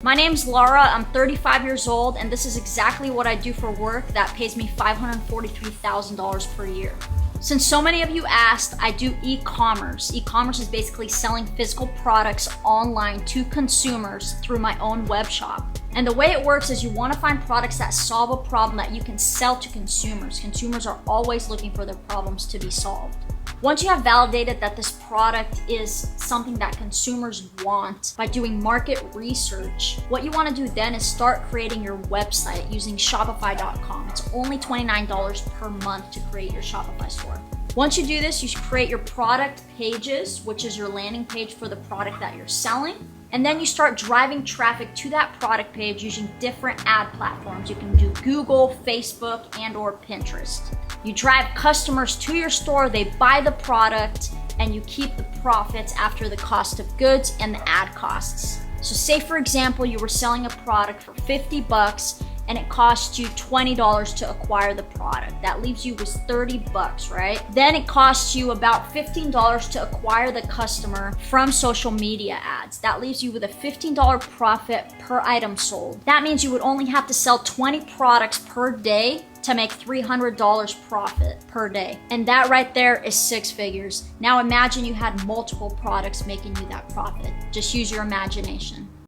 My name's Laura, I'm 35 years old, and this is exactly what I do for work that pays me $543,000 per year. Since so many of you asked, I do e-commerce. E-commerce is basically selling physical products online to consumers through my own web shop. And the way it works is you want to find products that solve a problem that you can sell to consumers. Consumers are always looking for their problems to be solved. Once you have validated that this product is something that consumers want by doing market research, what you want to do then is start creating your website using Shopify.com. It's only $29 per month to create your Shopify store. Once you do this, you should create your product pages, which is your landing page for the product that you're selling. And then you start driving traffic to that product page using different ad platforms. You can do Google, Facebook, and/or Pinterest. You drive customers to your store, they buy the product, and you keep the profits after the cost of goods and the ad costs. So say for example, you were selling a product for $50 and it cost you $20 to acquire the product. That leaves you with $30, right? Then it costs you about $15 to acquire the customer from social media ads. That leaves you with a $15 profit per item sold. That means you would only have to sell 20 products per day to make $300 profit per day. And that right there is 6 figures. Now imagine you had multiple products making you that profit. Just use your imagination.